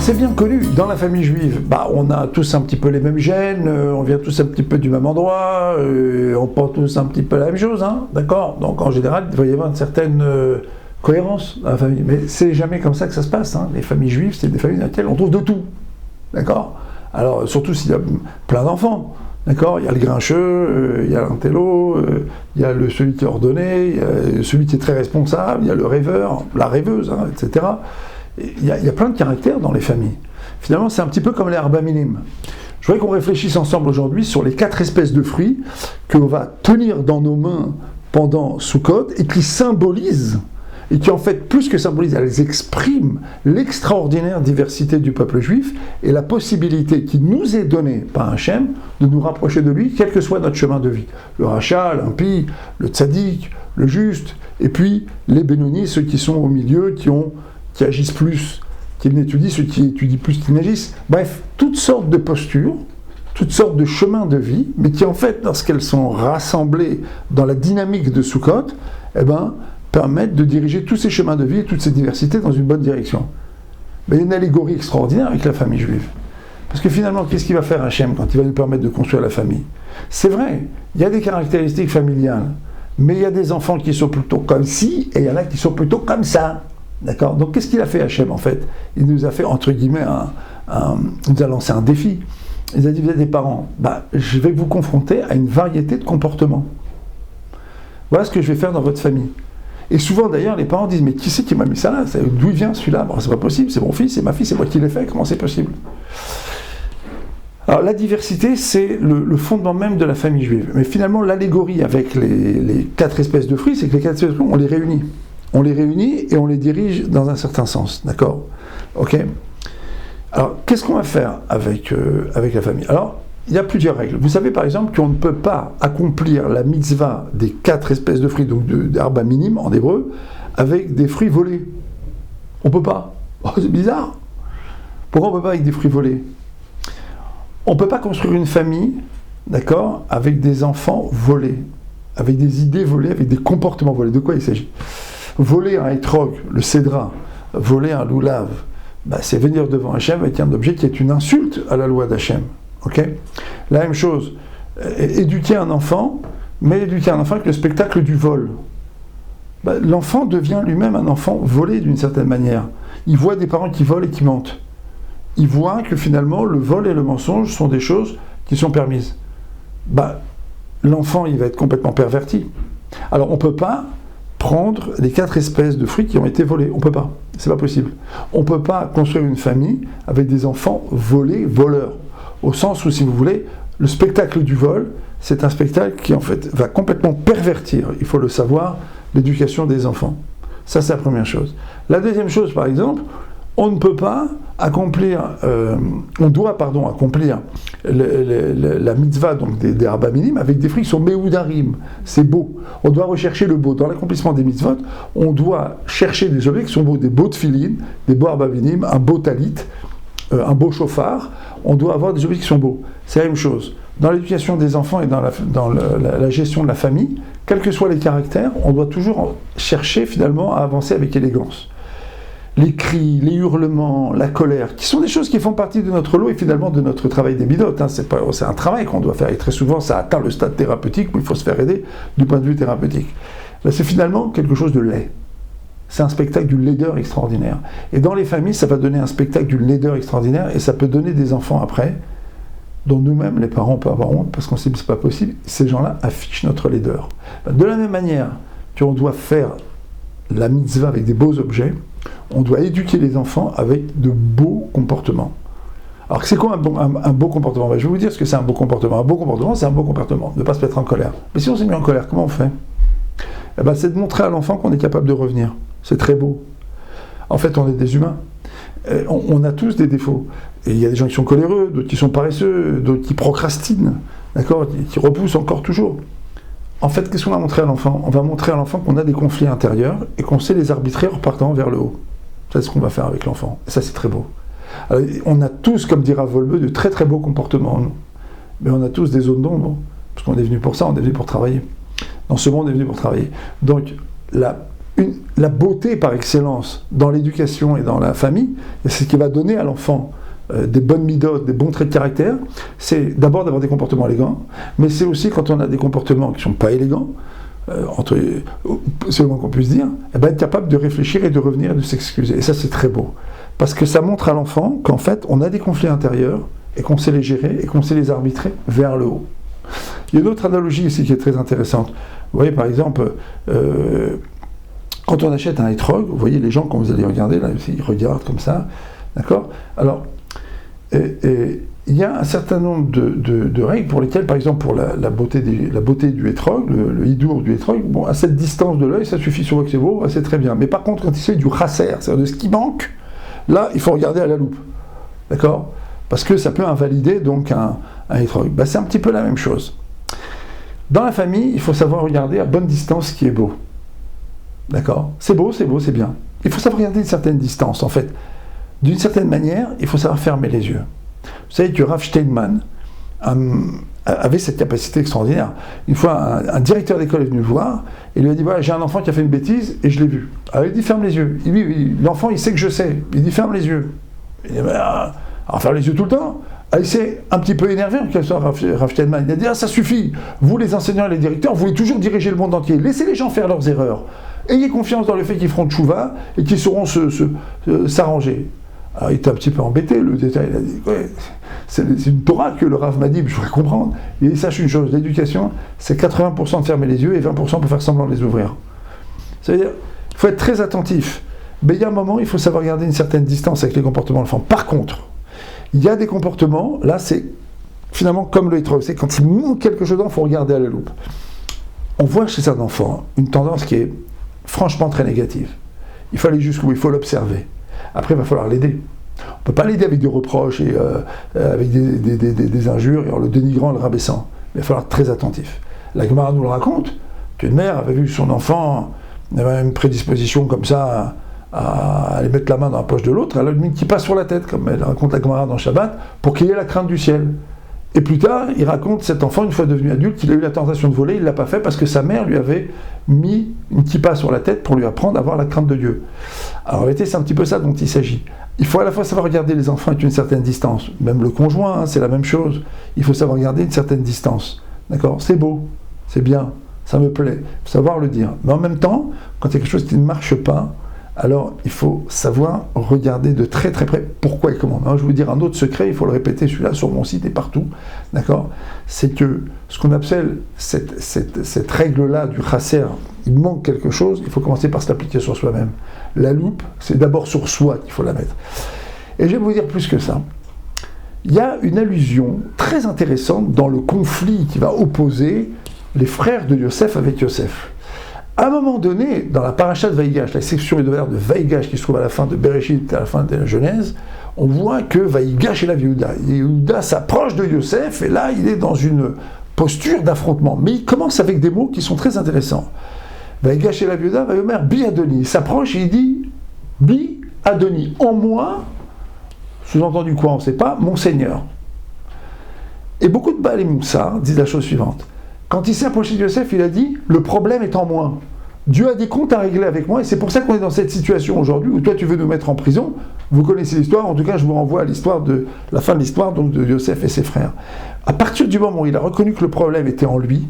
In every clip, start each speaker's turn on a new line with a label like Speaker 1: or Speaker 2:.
Speaker 1: c'est bien connu, dans la famille juive, on a tous un petit peu les mêmes gènes, on vient tous un petit peu du même endroit, on pense tous un petit peu la même chose, hein, d'accord? Donc en général, il va y avoir une certaine cohérence dans la famille. Mais c'est jamais comme ça que ça se passe, hein. Les familles juives, c'est des familles dans lesquelles on trouve de tout, d'accord? Alors surtout s'il y a plein d'enfants, d'accord? Il y a le grincheux, il y a l'intello, il y a celui qui est ordonné, il y a celui qui est très responsable, il y a le rêveur, la rêveuse, hein, etc. Il y a plein de caractères dans les familles. Finalement, c'est un petit peu comme les Arba Minim. Je voudrais qu'on réfléchisse ensemble aujourd'hui sur les 4 espèces de fruits qu'on va tenir dans nos mains pendant Sukkot et qui symbolisent, et qui en fait, plus que symbolisent, elles expriment l'extraordinaire diversité du peuple juif et la possibilité qui nous est donnée par Hachem de nous rapprocher de lui, quel que soit notre chemin de vie. Le Racha, l'impie, le tzaddik, le juste, et puis les Bénonis, ceux qui sont au milieu, qui agissent plus qu'ils n'étudient, ceux qui étudient plus qu'ils n'agissent. Bref, toutes sortes de postures, toutes sortes de chemins de vie, mais qui en fait, lorsqu'elles sont rassemblées dans la dynamique de Sukkot, permettent de diriger tous ces chemins de vie et toutes ces diversités dans une bonne direction. Mais il y a une allégorie extraordinaire avec la famille juive. Parce que finalement, qu'est-ce qu'il va faire Hachem quand il va nous permettre de construire la famille? C'est vrai, il y a des caractéristiques familiales, mais il y a des enfants qui sont plutôt comme ci, et il y en a qui sont plutôt comme ça. D'accord? Donc qu'est-ce qu'il a fait Hachem en fait? Il nous a fait, entre guillemets, il nous a lancé un défi. Il a dit, vous êtes des parents, je vais vous confronter à une variété de comportements. Voilà ce que je vais faire dans votre famille. Et souvent d'ailleurs, les parents disent, mais qui c'est qui m'a mis ça là? D'où il vient celui-là? C'est pas possible, c'est mon fils, c'est ma fille, c'est moi qui l'ai fait, comment c'est possible? Alors la diversité, c'est le fondement même de la famille juive. Mais finalement, l'allégorie avec les 4 espèces de fruits, c'est que les 4 espèces de fruits, on les réunit. On les réunit et on les dirige dans un certain sens, d'accord? Ok? Alors, qu'est-ce qu'on va faire avec la famille? Alors, il y a plusieurs règles. Vous savez par exemple qu'on ne peut pas accomplir la mitzvah des 4 espèces de fruits, donc d'arba minim en hébreu, avec des fruits volés. On ne peut pas. Oh, c'est bizarre. Pourquoi on ne peut pas avec des fruits volés? On ne peut pas construire une famille, d'accord, avec des enfants volés, avec des idées volées, avec des comportements volés. De quoi il s'agit? Voler un étrog, le cédra, voler un loulav, c'est venir devant Hachem avec un objet qui est une insulte à la loi d'Hachem. Okay? La même chose, éduquer un enfant, mais éduquer un enfant avec le spectacle du vol. L'enfant devient lui-même un enfant volé d'une certaine manière. Il voit des parents qui volent et qui mentent. Il voit que finalement le vol et le mensonge sont des choses qui sont permises. L'enfant, il va être complètement perverti. Alors on ne peut pas prendre les 4 espèces de fruits qui ont été volés. On ne peut pas. C'est pas possible. On ne peut pas construire une famille avec des enfants volés, voleurs. Au sens où, si vous voulez, le spectacle du vol, c'est un spectacle qui, en fait, va complètement pervertir, il faut le savoir, l'éducation des enfants. Ça, c'est la première chose. La deuxième chose, par exemple, on ne peut pas accomplir, on doit accomplir la mitzvah donc des Arba Minim avec des fruits qui sont Meudarim, c'est beau. On doit rechercher le beau. Dans l'accomplissement des mitzvot, on doit chercher des objets qui sont beaux, des beaux tefilin, des beaux Arba Minim, un beau talit, un beau chauffard. On doit avoir des objets qui sont beaux. C'est la même chose. Dans l'éducation des enfants et dans la gestion de la famille, quels que soient les caractères, on doit toujours chercher finalement à avancer avec élégance. Les cris, les hurlements, la colère, qui sont des choses qui font partie de notre lot et finalement de notre travail des midotes. C'est un travail qu'on doit faire et très souvent ça atteint le stade thérapeutique où il faut se faire aider du point de vue thérapeutique. C'est finalement quelque chose de laid. C'est un spectacle d'une laideur extraordinaire. Et dans les familles, ça va donner un spectacle d'une laideur extraordinaire et ça peut donner des enfants après dont nous-mêmes, les parents, on peut avoir honte parce qu'on sait que c'est pas possible. Ces gens-là affichent notre laideur. De la même manière qu'on doit faire la mitzvah avec des beaux objets, on doit éduquer les enfants avec de beaux comportements. Alors c'est quoi un beau comportement? Je vais vous dire ce que c'est un beau comportement. Un beau comportement, c'est un beau comportement, ne pas se mettre en colère. Mais si on s'est mis en colère, comment on fait? C'est de montrer à l'enfant qu'on est capable de revenir. C'est très beau. En fait, on est des humains. On a tous des défauts. Et il y a des gens qui sont coléreux, d'autres qui sont paresseux, d'autres qui procrastinent, d'accord, qui repoussent encore toujours. En fait, qu'est-ce qu'on va montrer à l'enfant? On va montrer à l'enfant qu'on a des conflits intérieurs et qu'on sait les arbitrer en repartant vers le haut. C'est ce qu'on va faire avec l'enfant. Et ça, c'est très beau. Alors, on a tous, comme dira Volbeu, de très très beaux comportements, nous. Mais on a tous des zones parce qu'on est venu pour ça, on est venu pour travailler. Dans ce monde, on est venu pour travailler. Donc, la beauté par excellence dans l'éducation et dans la famille, et c'est ce qui va donner à l'enfant des bonnes midotes, des bons traits de caractère, c'est d'abord d'avoir des comportements élégants, mais c'est aussi quand on a des comportements qui ne sont pas élégants, c'est le moins qu'on puisse dire, être capable de réfléchir et de revenir et de s'excuser. Et ça, c'est très beau. Parce que ça montre à l'enfant qu'en fait, on a des conflits intérieurs et qu'on sait les gérer et qu'on sait les arbitrer vers le haut. Il y a une autre analogie ici qui est très intéressante. Vous voyez, par exemple, quand on achète un hétrog, vous voyez les gens, quand vous allez regarder, là, ils regardent comme ça, d'accord ? Alors, il y a un certain nombre de règles pour lesquelles, par exemple, pour la beauté du hétrog, le hidour du hétrog, bon, à cette distance de l'œil, ça suffit, si on voit que c'est beau, c'est très bien. Mais par contre, quand il s'agit du chasser, c'est-à-dire de ce qui manque, là, il faut regarder à la loupe, d'accord ? Parce que ça peut invalider donc un hétrog. Ben, c'est un petit peu la même chose. Dans la famille, il faut savoir regarder à bonne distance ce qui est beau. D'accord ? C'est beau, c'est bien. Il faut savoir regarder une certaine distance, en fait. D'une certaine manière, il faut savoir fermer les yeux. Vous savez que Rav Steinman avait cette capacité extraordinaire. Une fois, un directeur d'école est venu le voir et lui a dit, voilà, j'ai un enfant qui a fait une bêtise et je l'ai vu. Alors il dit, ferme les yeux. Il dit, l'enfant, il sait que je sais. Il dit, ferme les yeux. Il dit, alors ferme les yeux tout le temps. Il s'est un petit peu énervé en quelque sorte, Rav Steinman. Il a dit, ça suffit. Vous, les enseignants et les directeurs, vous voulez toujours diriger le monde entier. Laissez les gens faire leurs erreurs. Ayez confiance dans le fait qu'ils feront tchouva et qu'ils sauront s'arranger. Alors il était un petit peu embêté, le détail, il a dit, ouais, c'est une Torah que le Rav m'a dit, je voudrais comprendre. Et il sache une chose, l'éducation, c'est 80% de fermer les yeux et 20% pour faire semblant de les ouvrir. C'est-à-dire, il faut être très attentif. Mais il y a un moment, il faut savoir garder une certaine distance avec les comportements de l'enfant. Par contre, il y a des comportements, là c'est finalement comme le hétrog, c'est quand il manque quelque chose, il faut regarder à la loupe. On voit chez un enfant une tendance qui est franchement très négative. Il faut aller jusqu'où, il faut l'observer. Après, il va falloir l'aider. On ne peut pas l'aider avec des reproches et avec des injures et en le dénigrant, en le rabaissant. Mais il va falloir être très attentif. La Gemara nous le raconte, qu'une mère avait vu son enfant avait une prédisposition comme ça à aller mettre la main dans la poche de l'autre, elle a mis qui passe sur la tête, comme elle raconte la Gemara dans Shabbat, pour qu'il ait la crainte du ciel. Et plus tard, il raconte cet enfant, une fois devenu adulte, il a eu la tentation de voler, il ne l'a pas fait parce que sa mère lui avait mis une kippa sur la tête pour lui apprendre à avoir la crainte de Dieu. Alors en réalité, c'est un petit peu ça dont il s'agit. Il faut à la fois savoir regarder les enfants avec une certaine distance, même le conjoint, c'est la même chose. Il faut savoir garder une certaine distance. D'accord ? C'est beau, c'est bien, ça me plaît, il faut savoir le dire. Mais en même temps, quand il y a quelque chose qui ne marche pas, alors il faut savoir regarder de très très près pourquoi et comment. Alors, je vais vous dire un autre secret, il faut le répéter celui-là sur mon site et partout, d'accord ? C'est que ce qu'on appelle cette règle-là du chasser, il manque quelque chose, il faut commencer par se l'appliquer sur soi-même. La loupe, c'est d'abord sur soi qu'il faut la mettre. Et je vais vous dire plus que ça. Il y a une allusion très intéressante dans le conflit qui va opposer les frères de Yosef avec Yosef. À un moment donné, dans la paracha de Vaïgash, la section hebdomadaire de Vaïgash qui se trouve à la fin de Bereshit, à la fin de la Genèse, on voit que Vaïgash est la Yehuda. Yehuda s'approche de Yosef et là, il est dans une posture d'affrontement. Mais il commence avec des mots qui sont très intéressants. Vaïgash et la Yehuda, Vaïomer, Bi Adoni. Il s'approche et il dit Bi Adoni. En moi, sous-entendu quoi, on ne sait pas, mon Seigneur. Et beaucoup de Baal et Moussa disent la chose suivante. Quand il s'est approché de Yosef, il a dit « Le problème est en moi. Dieu a des comptes à régler avec moi et c'est pour ça qu'on est dans cette situation aujourd'hui où toi tu veux nous mettre en prison. » Vous connaissez l'histoire, en tout cas je vous renvoie à l'histoire de la fin de l'histoire donc de Yosef et ses frères. À partir du moment où il a reconnu que le problème était en lui,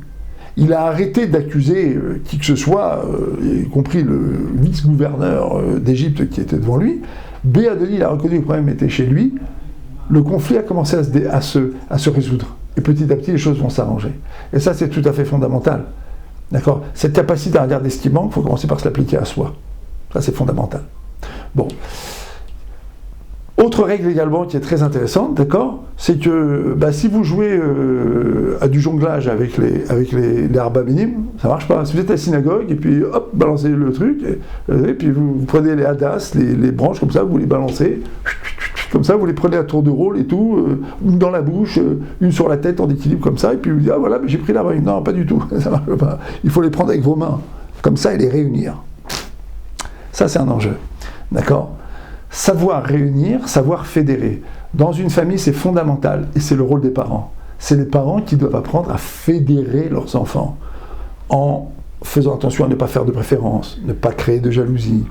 Speaker 1: il a arrêté d'accuser qui que ce soit, y compris le vice-gouverneur d'Égypte qui était devant lui. Béadoni, il a reconnu que le problème était chez lui. Le conflit a commencé à se résoudre. Et petit à petit, les choses vont s'arranger. Et ça, c'est tout à fait fondamental. D'accord ? Cette capacité à regarder ce qui manque, il faut commencer par se l'appliquer à soi. Ça, c'est fondamental. Bon. Autre règle également qui est très intéressante, d'accord ? C'est que si vous jouez à du jonglage avec les arba minimes, ça marche pas. Si vous êtes à la synagogue, et puis hop, balancez le truc, et puis vous prenez les hadas, les branches comme ça, vous les balancez, comme ça, vous les prenez à tour de rôle et tout, une dans la bouche, une sur la tête en équilibre comme ça, et puis vous dites, ah voilà, mais j'ai pris la main. Non, pas du tout, ça marche pas. Il faut les prendre avec vos mains, comme ça, et les réunir. Ça, c'est un enjeu, d'accord ? Savoir réunir, savoir fédérer. Dans une famille, c'est fondamental, et c'est le rôle des parents. C'est les parents qui doivent apprendre à fédérer leurs enfants, en faisant attention à ne pas faire de préférence, ne pas créer de jalousie,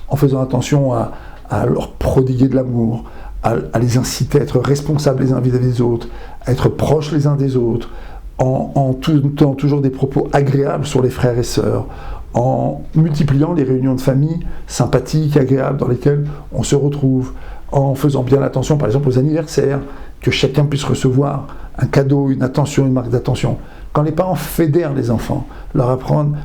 Speaker 1: en faisant attention à leur prodiguer de l'amour, à les inciter à être responsables les uns vis-à-vis des autres, à être proches les uns des autres, en tenant toujours des propos agréables sur les frères et sœurs, en multipliant les réunions de famille sympathiques, agréables, dans lesquelles on se retrouve, en faisant bien attention, par exemple, aux anniversaires, que chacun puisse recevoir un cadeau, une attention, une marque d'attention. Quand les parents fédèrent les enfants, leur apprennent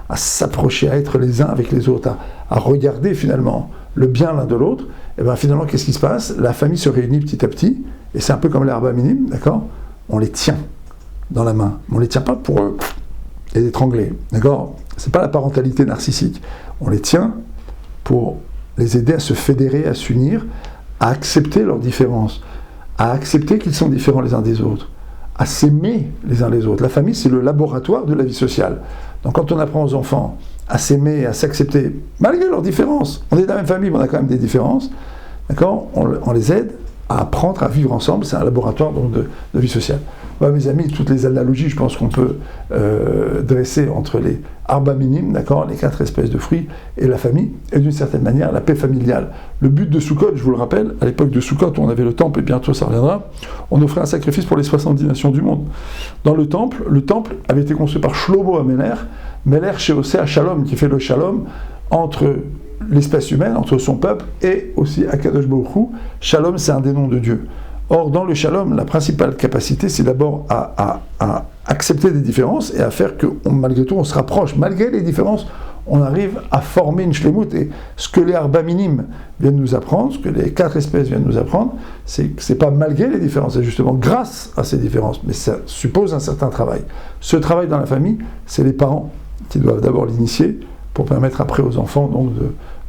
Speaker 1: à s'approcher, à être les uns avec les autres, à regarder finalement le bien l'un de l'autre, et bien finalement, qu'est-ce qui se passe? La famille se réunit petit à petit, et c'est un peu comme les arba minim, d'accord? On les tient dans la main. On ne les tient pas pour les étrangler, d'accord? C'est pas la parentalité narcissique. On les tient pour les aider à se fédérer, à s'unir, à accepter leurs différences, à accepter qu'ils sont différents les uns des autres, à s'aimer les uns les autres. La famille, c'est le laboratoire de la vie sociale. Donc quand on apprend aux enfants à s'aimer, à s'accepter, malgré leurs différences, on est de la même famille, mais on a quand même des différences, d'accord? On les aide à apprendre à vivre ensemble, c'est un laboratoire donc, de vie sociale. Voilà, mes amis, toutes les analogies, je pense qu'on peut dresser entre les arba minim, d'accord, les 4 espèces de fruits, et la famille, et d'une certaine manière, la paix familiale. Le but de Sukkot, je vous le rappelle, à l'époque de Sukkot, où on avait le temple, et bientôt ça reviendra, on offrait un sacrifice pour les 70 nations du monde. Dans le temple avait été construit par Shlomo Ameler, Meler Sheosea Shalom, qui fait le shalom entre l'espèce humaine, entre son peuple, et aussi Akadosh Baruch Hu. Shalom, c'est un des noms de Dieu. Or, dans le shalom, la principale capacité, c'est d'abord à accepter des différences et à faire que, malgré tout, on se rapproche. Malgré les différences, on arrive à former une shlemut. Et ce que les arba minim viennent nous apprendre, ce que les 4 espèces viennent nous apprendre, c'est pas malgré les différences, c'est justement grâce à ces différences. Mais ça suppose un certain travail. Ce travail dans la famille, c'est les parents qui doivent d'abord l'initier pour permettre après aux enfants donc,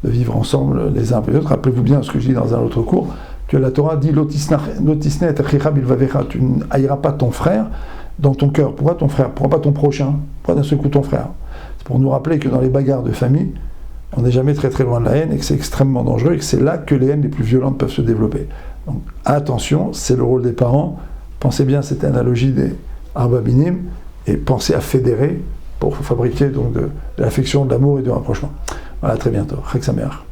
Speaker 1: de vivre ensemble les uns avec les autres. Rappelez-vous bien ce que je dis dans un autre cours, que la Torah dit Lotisne et achicha bilvavecha, tu n'haïras pas ton frère dans ton cœur. Pourquoi ton frère? Pourquoi pas ton prochain? Pourquoi d'un seul coup ton frère? C'est pour nous rappeler que dans les bagarres de famille, on n'est jamais très très loin de la haine et que c'est extrêmement dangereux et que c'est là que les haines les plus violentes peuvent se développer. Donc attention, c'est le rôle des parents. Pensez bien à cette analogie des arba minim et pensez à fédérer pour fabriquer donc de l'affection, de l'amour et du rapprochement. Voilà, à très bientôt. Chag Sameach.